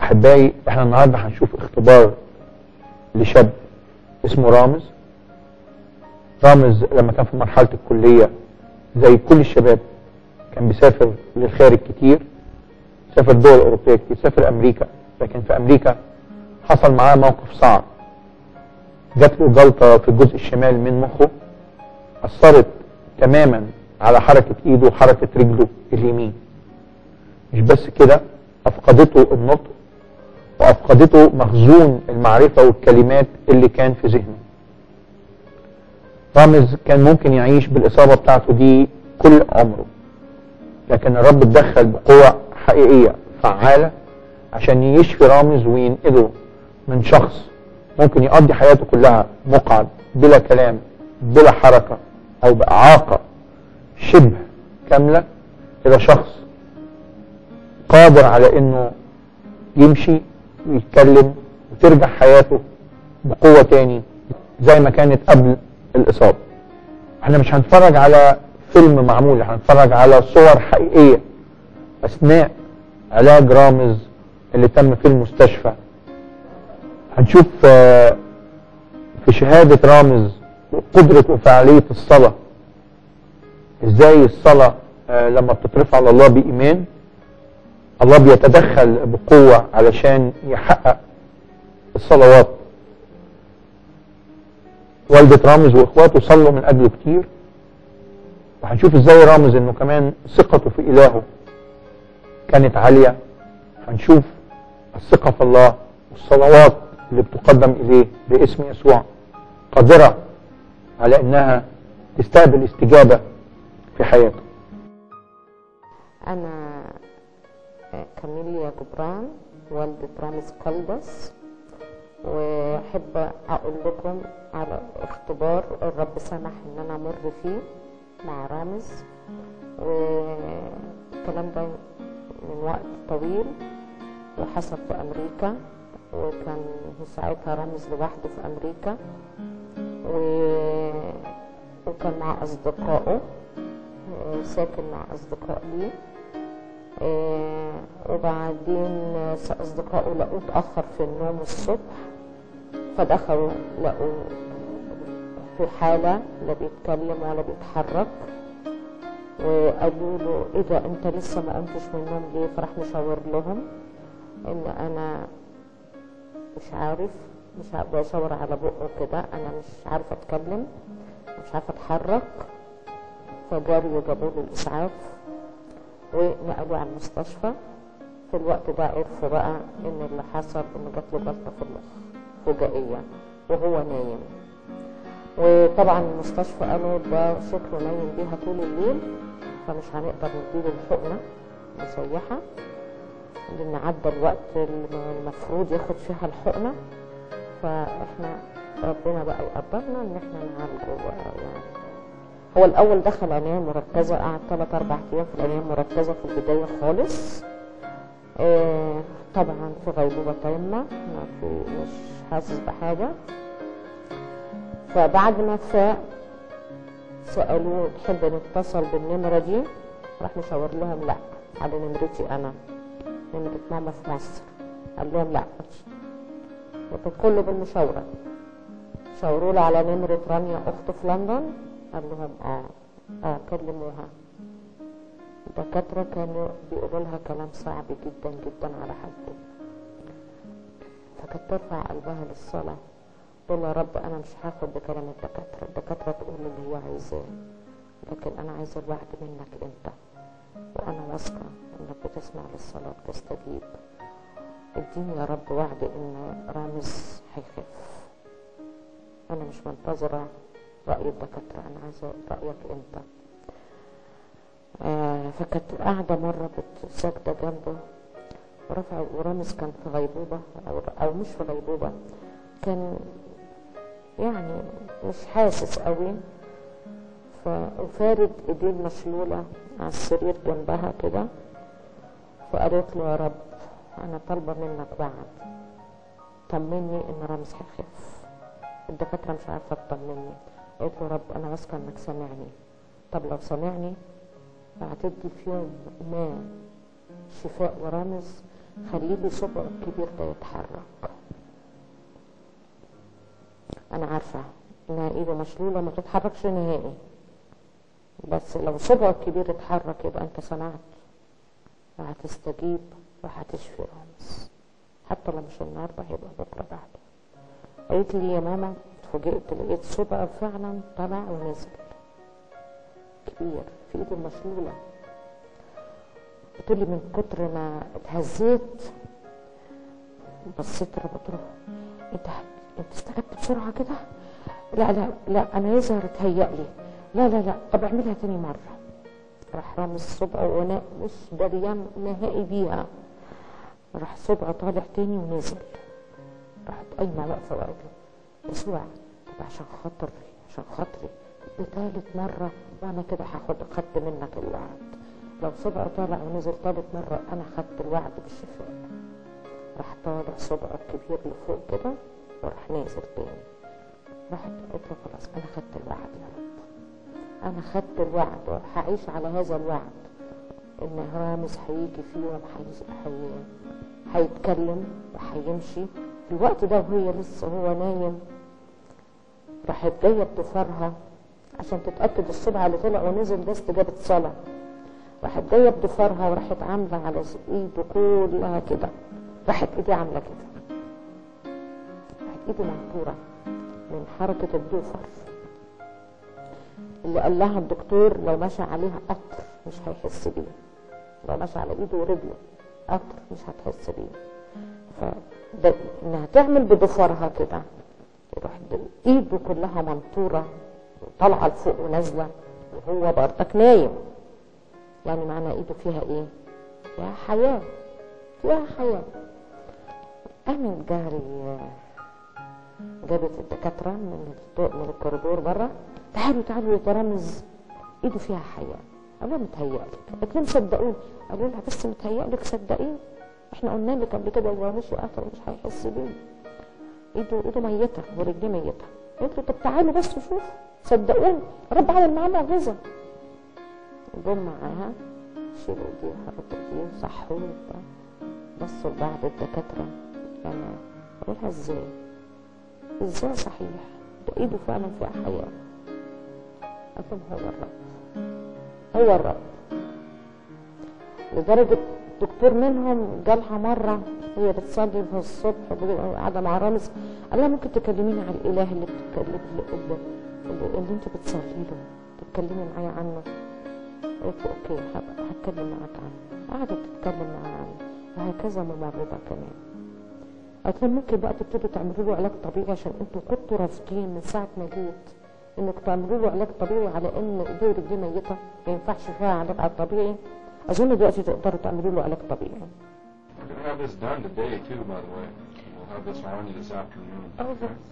احبائي، احنا النهارده هنشوف اختبار لشاب اسمه رامز. رامز لما كان في مرحله الكليه زي كل الشباب كان بيسافر للخارج كتير، سافر دول اوروبيه كتير، سافر امريكا. لكن في امريكا حصل معاه موقف صعب، جات له جلطه في الجزء الشمال من مخه اثرت تماما على حركه ايده وحركه رجله اليمين. مش بس كده، افقدته النطق وافقدته مخزون المعرفه والكلمات اللي كان في ذهنه. رامز كان ممكن يعيش بالاصابه بتاعته دي كل عمره، لكن الرب اتدخل بقوه حقيقيه فعاله عشان يشفي رامز وينقله من شخص ممكن يقضي حياته كلها مقعد بلا كلام بلا حركه او باعاقه شبه كامله الى شخص قادر على انه يمشي ويتكلم وترجع حياته بقوه تاني زي ما كانت قبل الاصابه. احنا مش هنتفرج على فيلم معمول، هنتفرج على صور حقيقيه اثناء علاج رامز اللي تم في المستشفى. هنشوف في شهاده رامز قدره وفعاليه الصلاه، ازاي الصلاه لما بتترفع على الله بايمان الله بيتدخل بقوه علشان يحقق الصلوات. والدة رامز واخواته صلوا من اجله كتير، وهنشوف ازاي رامز انه كمان ثقته في الهه كانت عاليه. هنشوف الثقه في الله والصلوات اللي بتقدم اليه باسم يسوع قادره على انها تستقبل استجابه في حياته. انا كاميليا جبران والدة رامز قلبس، واحب اقول لكم على اختبار الرب سمح ان انا امر فيه مع رامز، والكلام ده من وقت طويل وحصل في امريكا، وكان ساعتها رامز لوحده في امريكا وكان مع اصدقائه، ساكن مع اصدقاء ليه. وبعدين اصدقائه لقوه اتاخر في النوم الصبح، فدخلوا لقوه في حاله لا بيتكلم ولا بيتحرك، وقالوا له ايه ده انت لسه ما قمتش من النوم ليه؟ فراح مشاور لهم ان انا مش عارف بشاور على بقه كده، انا مش عارفه اتكلم مش عارفه اتحرك. فجاروا جابوا له الاسعاف ونقلوه على المستشفى. في الوقت ده عرفوا بقى ان اللي حصل انه جات له جلطه في المخ فجائيه وهو نايم، وطبعا المستشفى قالوا ده شكله نايم بيها طول الليل فمش هنقدر نديله الحقنه مسيحه لان عدى الوقت المفروض ياخد فيها الحقنه، فاحنا ربنا بقى يقدرنا ان احنا نعالجه بقى. يعني هو الاول دخل عنايه مركزه، قعد 3-4 ايام في العنايه المركزه في البدايه خالص، طبعا في غيبوبه تامه مش حاسس بحاجه. فبعد ما فاق سالوه تحب نتصل بالنمره دي؟ راح مشاور لهم لا على نمرتي انا، نمره ماما في مصر. قال لهم لا، لكن كله بالمشاوره. شاوروا له على نمره رانيا اخته في لندن، قال لهم كلموها. الدكاتره كانوا بيقولوا لها كلام صعب جدا جدا على حالته، فكانت ترفع قلبها للصلاه تقول يا رب انا مش هاخد بكلام الدكاتره تقول اللي هي عايزاه، لكن انا عايزه الوعد منك انت، وانا واثقه انك بتسمع للصلاه وتستجيب. اديني يا رب وعد ان رامز هيخف، انا مش منتظره رأي الدكاترة، أنا عايزة رأيك أنت. فكانت قاعدة مرة ساكتة جنبه ورامز كان في غيبوبة أو مش في غيبوبة، كان يعني مش حاسس قوي، وفارد ايديه المشلولة على السرير جنبها كده. فقالت له يا رب أنا طالبة منك وعد، طمني إن رامز هيخف. الدكاترة مش عارفة تطمني. قلت له رب انا واثقه انك سامعني، طب لو سامعني هتدي في يوم ما شفاء ورمز، خلي لي صبعه الكبير ده يتحرك. انا عارفة انها ايده مشلولة ما تتحركش نهائي، بس لو صبعه الكبير اتحرك يبقى انت سمعت وهتستجيب وهتشفي رامز، حتى لو مش النهارده هيبقى بكره بعده. قالت لي يا ماما اتفاجئت لقيت صبعه فعلا طلع ونزل كبير في ايده المشلولة. قلت لي من كتر ما اتهزيت بصيت لها انت استجبت بسرعه كده؟ لا لا لا انا يظهر اتهيألي. لا لا لا طب اعملها تاني مره. راح رامز صبعه وانا مش دريان نهائي بيها، راح صبعه طالع تاني ونزل. راحت قايمه واقفه وقالت له يسوع طب عشان خاطري بتالت مره وانا كده خدت منك الوعد. لو صبعه طالع ونزل تالت مره انا خدت الوعد بالشفاء. راح طالع صبعه الكبير لفوق كده وراح نازل تاني. راحت قلت له خلاص انا خدت الوعد يا رب، انا خدت الوعد وهعيش على هذا الوعد ان رامز هيجي في يوم هيتكلم وهيمشي. في الوقت ده وهي لسه هو نايم راحت جايه بضفرها عشان تتاكد الصبع اللي طلع ونزل ده استجابه صلاه. راحت جايه بضفرها وراحت عامله على ايده كلها كده، راحت ايديه عامله كده، راحت ايده منطوره من حركه الضفر اللي قال لها الدكتور لو مشى عليها قطر مش هيحس بيه، لو مشى على ايده ورجله قطر مش هتحس بيه. فده انها تعمل بضفرها كده يروح ايده كلها منطوره طالعه لفوق ونازله وهو برضك نايم. يعني معنى ايده فيها ايه؟ فيها حياه، فيها حياه. قامت جاري جابت الدكاتره من الكوريدور بره، تعالوا يا رامز ايده فيها حياه. قال لها متهيألك. قالت لهم صدقوني. قالوا لها بس متهيألك صدقيه، احنا قلنا لك قبل كده لو مشي قطر مش هيحس بيه، ايده ميته ورجليه ميته. قلت له طب تعالوا بس وشوف صدقوني رب عمل معاه معجزه. جم معاها شيلوا ايديه وحطوا ايديه وصحوه بصوا لبعض الدكاتره يعني قالوا لها ازاي صحيح ده ايده فعلا فيها حياه. قلت لهم هو الرب. لدرجه الدكتور منهم جالها مره هي بتصلي الصبح قاعده مع رامز قال لها ممكن تكلميني عن الاله اللي انت بتصلي له تتكلمي معايا عنه؟ قلت له اوكي هتكلم معاك عنه. قعدت تتكلم معايا عنه وهكذا ممرضه كمان. قلت لهم ممكن بقى تبتدوا تعملوا له علاج طبيعي عشان انتوا كنتوا رافضين من ساعه ما جيت انك تعملوا له علاج طبيعي على ان ايديه ورجليه ميته ما ينفعش فيها علاج طبيعي. اظن دلوقتي تقدروا تعملوا له علاج طبيعي. We're going to have this done today too, by the way. We'll have this on you this afternoon. Oh, that's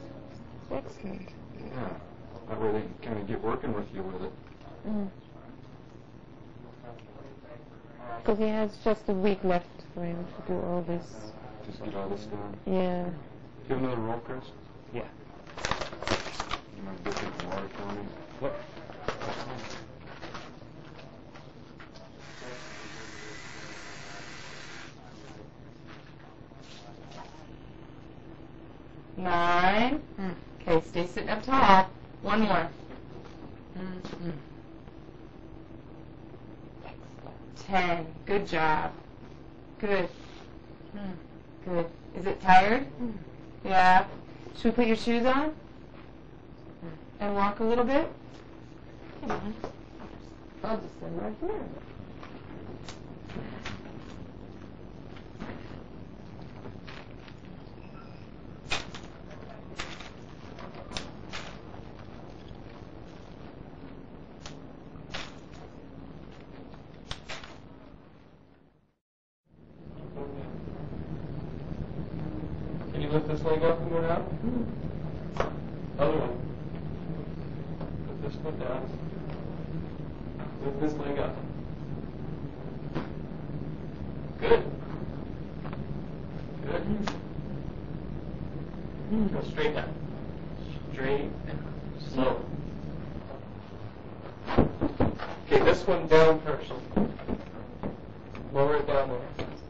excellent. Yeah, that way they can kind of get working with you with it. Because he has just a week left for him to do all this. Just get all this done. Yeah. Give another roll, Chris. Yeah. You might get some water for me. Yep. Nine. Okay, stay sitting up tall. One more. Excellent. 10. Good job. Good. Good. Is it tired? Yeah. Should we put your shoes on? And walk a little bit? Come on. I'll just sit right here. Can you lift this leg up and go down? Other one. Lift this foot down. Lift this leg up. Good. Good. Go straight down. Straight and slow. Okay, this one down first. Lower it down more.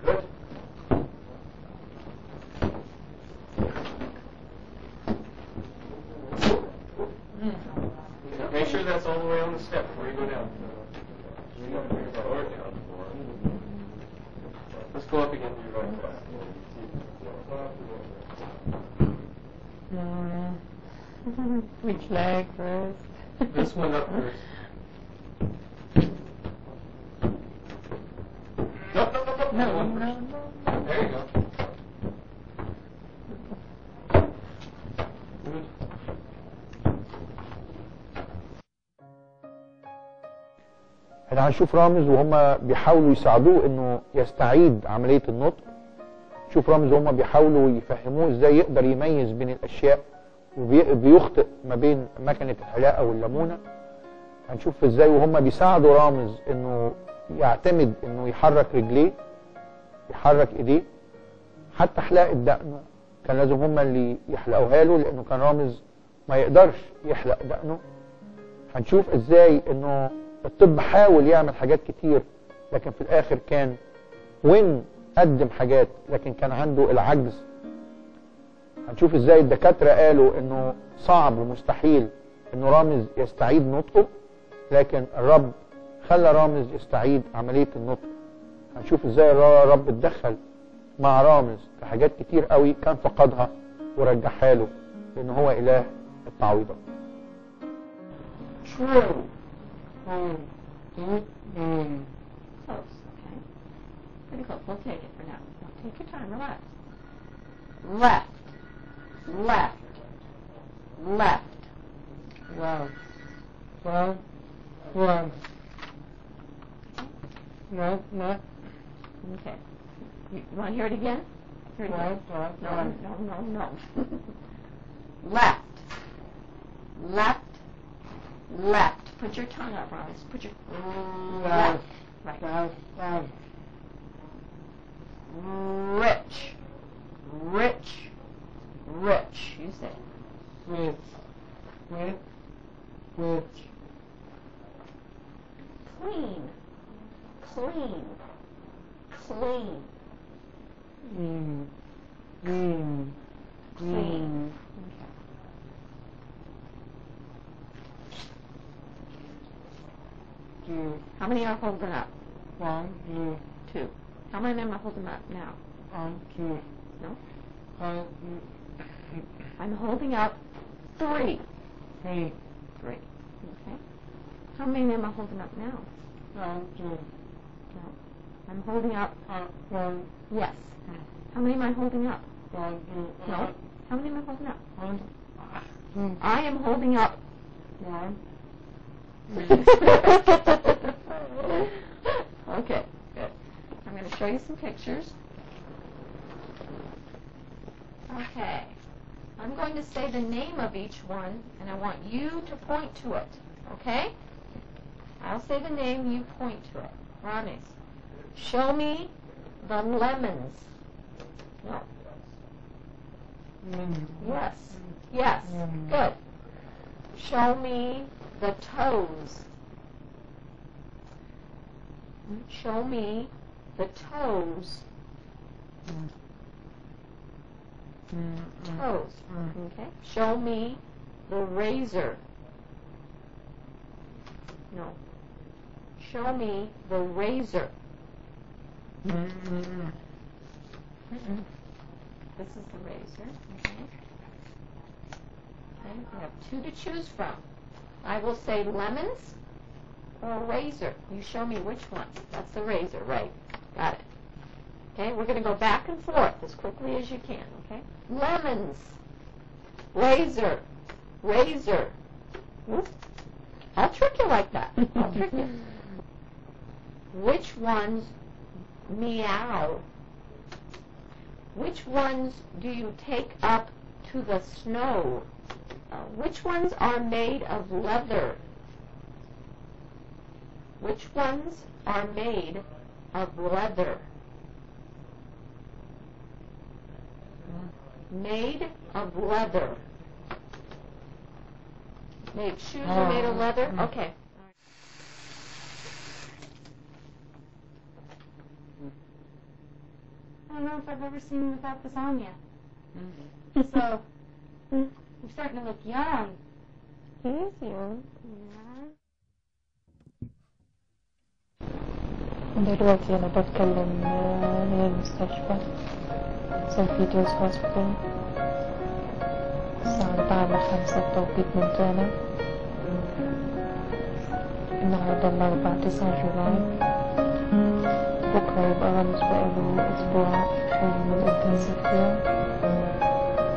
Good. Make sure that's all the way on the step before you go down. Lower it down. Let's go up again to your right foot. Which leg first? This one up first. No. There you go. Good. احنا هنشوف رامز وهم بيحاولوا يساعدوه انه يستعيد عملية النطق. شوف رامز وهم بيحاولوا يفهموه ازاي يقدر يميز بين الاشياء وبيخطئ ما بين مكنة الحلاقة والليمونة. هنشوف ازاي وهم بيساعدوا رامز انه يعتمد انه يحرك رجليه يحرك ايديه. حتى حلاقة دقنه كان لازم هم اللي يحلقوها له لانه كان رامز ما يقدرش يحلق دقنه. هنشوف ازاي انه الطب حاول يعمل حاجات كتير لكن في الاخر كان وين قدم حاجات لكن كان عنده العجز. هنشوف ازاي الدكاترة قالوا انه صعب ومستحيل انه رامز يستعيد نطقه لكن الرب خلى رامز يستعيد عملية النطق. هنشوف ازاي الرب اتدخل مع رامز في حاجات كتير قوي كان فقدها ورجعها له لان هو اله التعويضات. True. Close, okay. Pretty close. We'll take it for now. Now take your time. Relax. Left. Left. Left. Wow. Wow. Wow. No. Okay. You want to hear it again? Hear it again? No. Left. Left. Left. Put your tongue up, Robbins. Put your left. Right. Rich. Rich. Rich. You say it. Rich. Clean. Clean. Clean. Clean. Okay. How many are holding up? 1, 2. How many am I holding up now? 2. No? I'm holding up 3. 3. 3. Okay. How many am I holding up now? 2. No. I'm holding up 1. yes. How many am I holding up? 1, 2. No. How many am I holding up? 1. 2. I am holding up 1. Okay, good. I'm going to show you some pictures. Okay. I'm going to say the name of each one, and I want you to point to it. Okay? I'll say the name, you point to it. Rames. Show me the lemons. No. Yes. Yes. Good. Show me the toes. Show me the toes. Toes. Okay. Show me the razor. No. Show me the razor. This is the razor. Okay. Okay. We have 2 to choose from. I will say lemons or razor. You show me which one. That's the razor, right? Got it. Okay, we're going to go back and forth as quickly as you can, okay? Lemons, razor, razor. Oops. I'll trick you like that. I'll trick you. Which ones meow? Which ones do you take up to the snow? Which ones are made of leather? Which ones are made of leather? Made of leather. Shoes are made of leather? Okay. I don't know if I've ever seen you without this on yet. So, you're starting to look young. He is young. دلوقتي أنا بتكلم من المستشفى سان بيترز هوسبيتال الساعة 4:05 بتوقيت مونتانا. النهاردة الأربعاء 9 جولاي. بكرة يبقى رامز بقاله أسبوع من الانتنسيف كير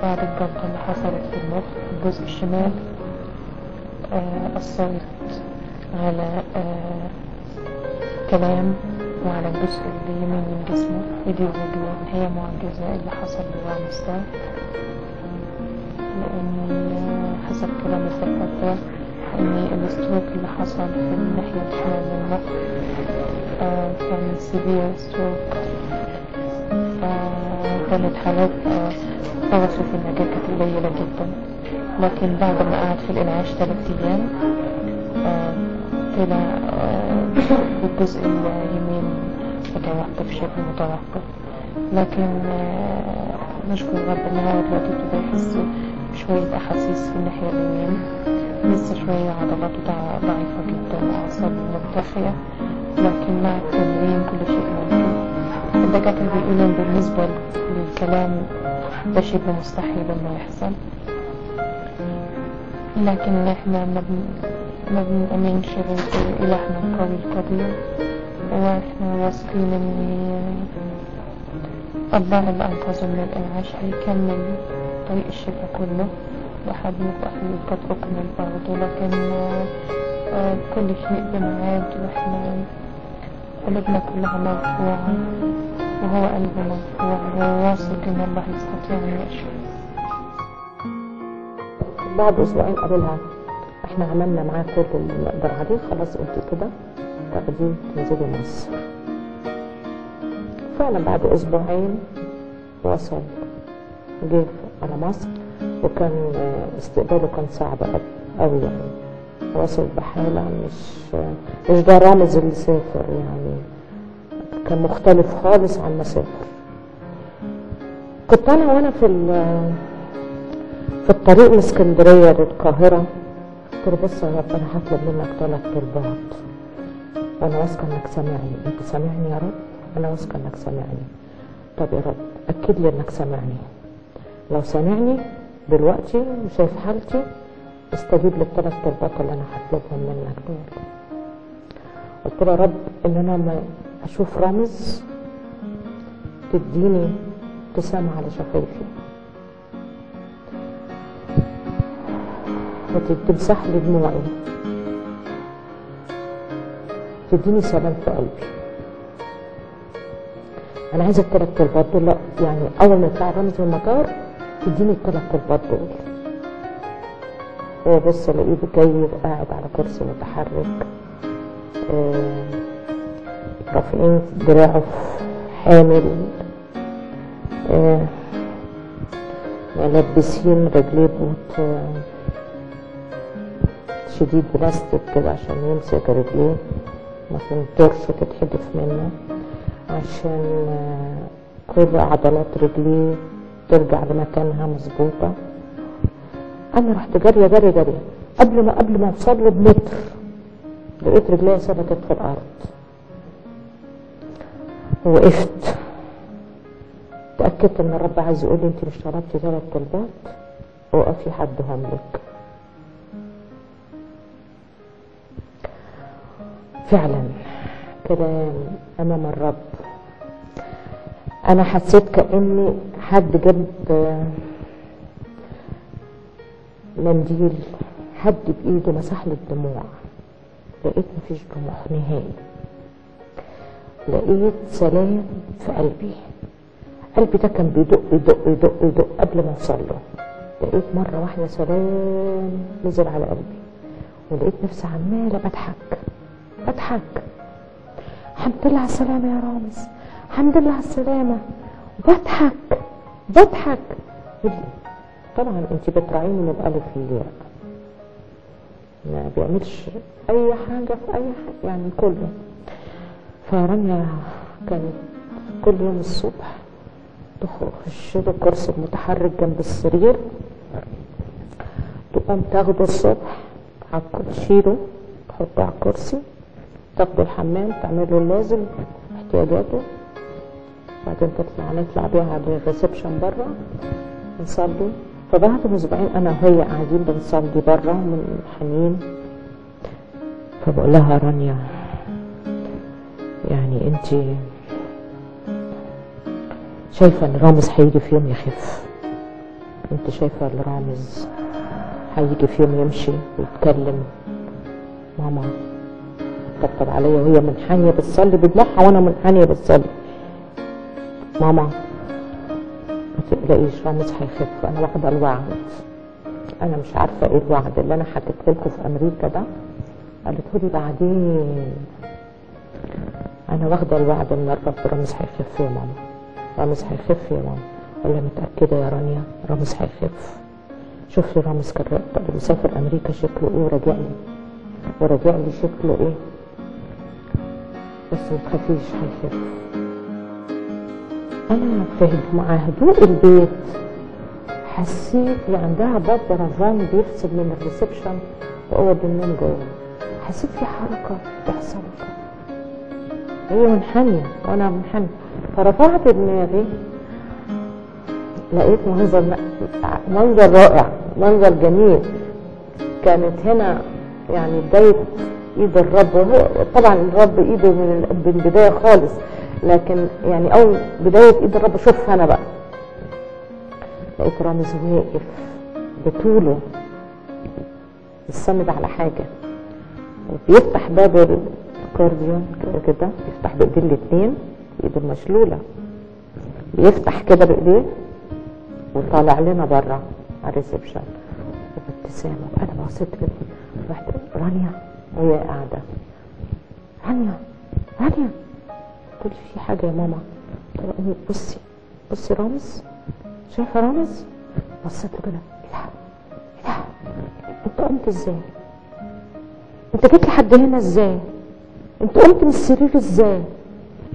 بعد الجلطة اللي حصلت في المخ الجزء الشمال. أثرت على كلام وعلى الجزء اليمين من جسمه. ايدي ورجله هي معجزة اللي حصل لرامز ده، لأن حسب كلام الدكاترة ان الستروك اللي حصل في الناحية الشمال من المخ كان سيفير ستروك. كانت حالات فرصه في النجاة كانت قليلة جدا، لكن بعد ما قعد في الإنعاش 3 أيام طلع الجزء اليمين متوقف شبه متوقف، لكن نشكر رب ان هو دلوقتي ابتدى يحس بشوية أحاسيس في الناحية اليمين، لسه شوية عضلاته ضعيفة جدا وأعصاب مرتخية، لكن مع التمرين كل شيء ممكن. الدكاترة بيقولوا بالنسبة للكلام ده شبه مستحيل انه يحصل، لكن احنا ما بنؤمنش غير إلهنا القوي القدير، واحنا واثقين ان الله اللي أنقذه من الإنعاش هيكمل طريق الشفاء كله لحد ما قد أكمل برضه. لكن كل شيء بميعاد، واحنا قلوبنا كلها مرفوعة وهو قلبه مرفوع وواثق ان الله يستطيع ان يشفي. بعد أسبوعين قالوا احنا عملنا معاه كل اللي نقدر عليه، خلاص انت كده تاخديه تنزلي مصر. فعلا بعد أسبوعين وصل جه على مصر، وكان استقباله كان صعب قوي يعني. وصل بحالة مش ده رامز اللي سافر يعني، كان مختلف خالص عن ما سافر. كنت انا وانا في الطريق من اسكندرية للقاهرة قلت له بص يا رب انا هطلب منك 3 طلبات وانا واثقة انك سامعني. انت سامعني يا رب؟ انا واثقة انك سامعني. طب يا رب اكد لي انك سامعني. لو سامعني دلوقتي وشايف حالتي استجيب لل3 طلبات اللي انا هطلبهم منك دول. قلت له يا رب ان انا ما اشوف رامز تديني ابتسامة على شفايفي، وتمسح لي دموعي، تديني سلام في قلبي. انا عايزه ال3 طلبات دول، يعني اول ما يطلع رامز من المطار تديني ال3 طلبات دول. وبص الاقيه جاي قاعد على كرسي متحرك، رافعين دراعه حامل، ملبسين رجليه بوت شديد بلاستيك كده عشان يمسك رجليه ما تنطرش تتحدف منه، عشان كل عضلات رجليه ترجع لمكانها مظبوطة. انا رحت جارية جري قبل ما اوصل له بمتر لقيت رجليه ثبتت في الارض. وقفت تأكدت ان الرب عايز يقول لي انت مش طلبتي 3 طلبات وقفي حدهم لك. فعلا كلام امام الرب. انا حسيت كأني حد جاب منديل، حد بايده مسح لي الدموع. لقيت مفيش دموع نهائي، لقيت سلام في قلبي. قلبي ده كان بيدق يدق يدق يدق قبل ما اوصل له. لقيت مرة واحدة سلام نزل على قلبي، ولقيت نفسي عمالة بضحك. الحمد لله على السلامة يا رامز، الحمد لله على السلامة. بضحك. طبعا انت بتراعيني من الالف للياء، ما بيعملش اي حاجة في اي حاجة يعني كله. فرانيا كانت كل يوم الصبح تخش له كرسي متحرك جنب السرير، تقوم تاخده الصبح تشيله تحطه على الكرسي، تاخده الحمام تعمله اللازم احتياجاته، بعدين نطلع بيها على الريسبشن بره نصلي. فبعد اسبوعين انا وهي قاعدين بنصلي بره من حنين، فبقول لها رانيا يعني انت شايفه ان رامز هيجي في يوم يخف؟ انت شايفه ان رامز هيجي في يوم يمشي ويتكلم؟ ماما طبطب عليا وهي منحنيه بتصلي بدموعها وانا منحنيه بتصلي. ماما ما تقلقيش رامز هيخف، انا واخده الوعد. انا مش عارفه ايه الوعد اللي انا حكيته لكم في امريكا ده، قالته لي بعدين. انا واخده الوعد ان الرب رامز هيخف يا ماما، رامز هيخف يا ماما. ولا متاكده يا رانيا رامز هيخف؟ شوفي رامز كان مسافر امريكا شكله ايه وراجع لي شكله ايه، بس ما تخافيش هيخف. انا مع هدوء البيت حسيت عندها باب رمضان بيفصل من الريسبشن واوض النوم جوه، حسيت في حركه بتحصل، هي منحنيه وانا منحنيه، فرفعت دماغي لقيت منظر رائع، منظر جميل. كانت هنا يعني بدايه ايد الرب، وهو طبعا الرب ايده من البدايه خالص، لكن يعني اول بدايه ايد الرب شوفها انا بقى. لقيت رامز واقف بطوله يستند على حاجه، وبيفتح باب الكارديون كده، يفتح بايديه الاثنين، ايده المشلوله بيفتح كده بايديه وطالع لنا بره على الريسبشن وبابتسامه. انا بصيت كده، رحت رانيا وهي قاعده، رانيا قلت في حاجه يا ماما؟ بصي رامز، شايفه رامز؟ بصيت له كده، ايه ده انت قمت ازاي؟ انت جيت لحد هنا ازاي؟ انت قمت من السرير ازاي؟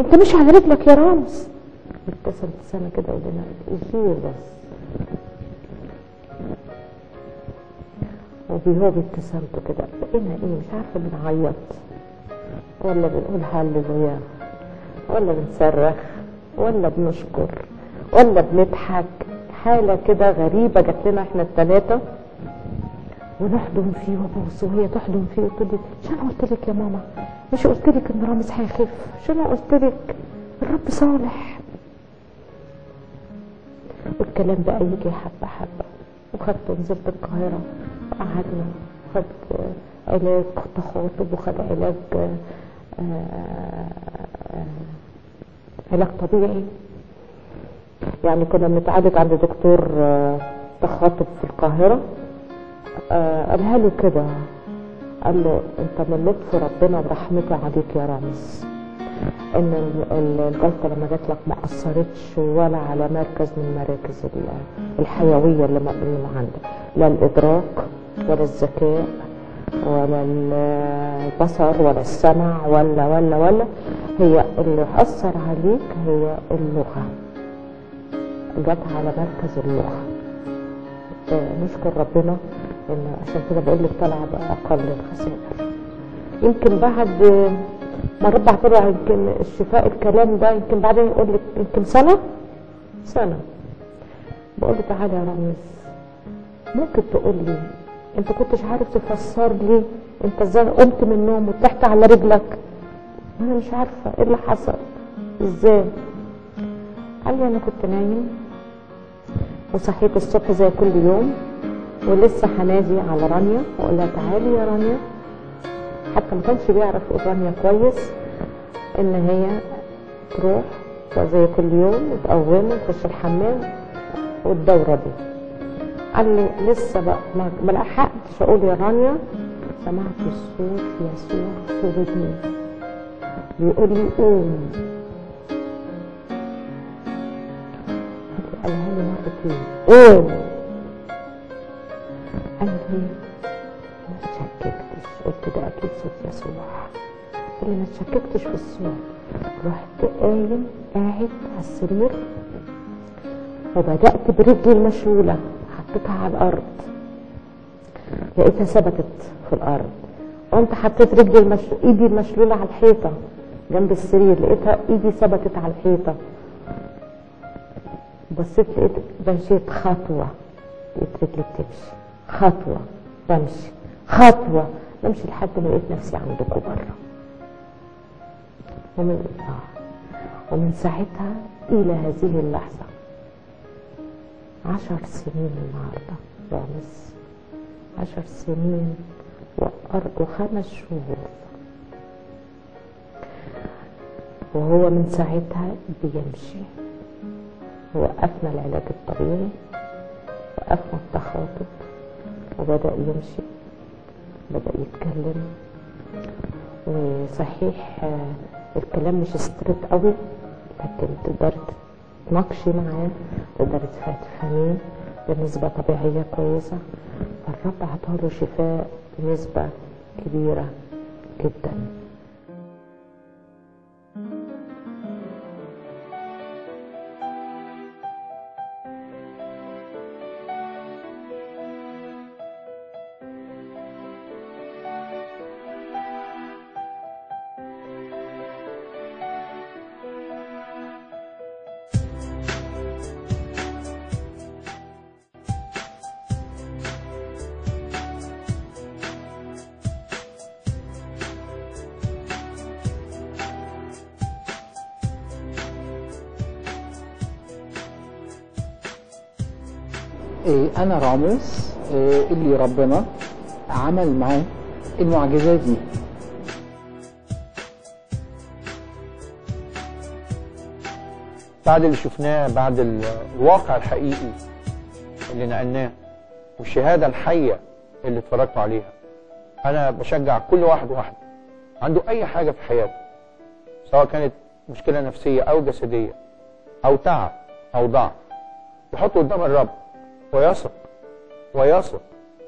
انت مش على رجلك يا رامز؟ ابتسم ابتسامه كده قدامنا، اصبر بس. وهو بابتسامته كده بقينا ايه مش عارفه بنعيط ولا بنقول هللويا ولا بنصرخ ولا بنشكر ولا بنضحك، حاله كده غريبه جات لنا احنا الثلاثه، ونحضن فيه وابوس وهي تحضن فيه وتقول لي مش انا قلت لك يا ماما؟ مش قلت لك ان رامز هيخف؟ مش انا قلت لك؟ الرب صالح. والكلام بقى يجي حبه حبه، وخدت نزلت القاهره وقعدنا، خد علاج تخاطب وخد علاج طبيعي. يعني كنا بنتعالج عند دكتور تخاطب في القاهره، قالها له كده، قال له انت من لطف ربنا ورحمته عليك يا رامز ان الجلطه لما جات لك ما اثرتش ولا على مركز من مراكز الحيويه اللي عندك، لا الادراك ولا الذكاء ولا البصر ولا السمع ولا هي اللي اثر عليك هي اللغه، جت على مركز اللغه. نشكر ربنا ان عشان كده بقول لك طالعه باقل الخسائر. يمكن بعد ما الرب اعتبر يمكن الشفاء الكلام ده يمكن بعدين يقول لك يمكن سنه بقول له تعالى يا رامز، ممكن تقول لي انت كنتش عارف تفسر لي انت ازاي قمت من النوم وتحت على رجلك؟ انا مش عارفه ايه اللي حصل ازاي. قال لي انا كنت نايم وصحيت الصبح زي كل يوم، ولسه هنادي على رانيا واقول لها تعالي يا رانيا، حتى ما كانش بيعرف يقول رانيا كويس، ان هي تروح زي كل يوم وتقومه وتخش الحمام والدوره دي. قال لي لسه بقى ما لحقتش اقول يا رانيا، سمعت الصوت يسوع في ودني بيقول لي قوم. قالها لي مرتين قوم. قال لي ما اتشككتش، قلت ده اكيد صوت يسوع. قال لي ما اتشككتش في الصوت، رحت قايم قاعد على السرير وبدأت برجلي المشلولة حطيتها على الأرض، لقيتها ثبتت في الأرض. قمت حطيت رجلي ايدي المشلولة على الحيطة جنب السرير، لقيتها ايدي ثبتت على الحيطة. بصيت لقيت مشيت خطوة، لقيت رجلي بتمشي خطوة، بمشي خطوة، بمشي لحد ما لقيت نفسي عندكم بره. ومن ساعتها إلى هذه اللحظة 10 سنين النهاردة رامز، 10 سنين و5 شهور، وهو من ساعتها بيمشي. وقفنا العلاج الطبيعي، وقفنا التخاطب، وبدأ يمشي، بدأ يتكلم. وصحيح الكلام مش ستريت قوي، لكن تقدر تناقشي معاه، تقدر تفهميه بنسبة طبيعية كويسة. فالرب عطاله شفاء بنسبة كبيرة جدا. أنا رامز اللي ربنا عمل معاه المعجزات دي. بعد اللي شفناه، بعد الواقع الحقيقي اللي نقلناه والشهادة الحية اللي اتفرجتوا عليها، أنا بشجع كل واحد عنده أي حاجة في حياته، سواء كانت مشكلة نفسية أو جسدية أو تعب أو ضعف، يحطه قدام الرب ويثق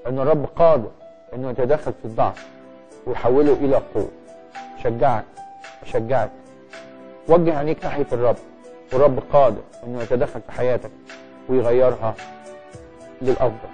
أن الرب قادر أنه يتدخل في الضعف ويحوله إلى قوة. أشجعك وجه عينيك ناحية الرب، والرب قادر أنه يتدخل في حياتك ويغيرها للأفضل.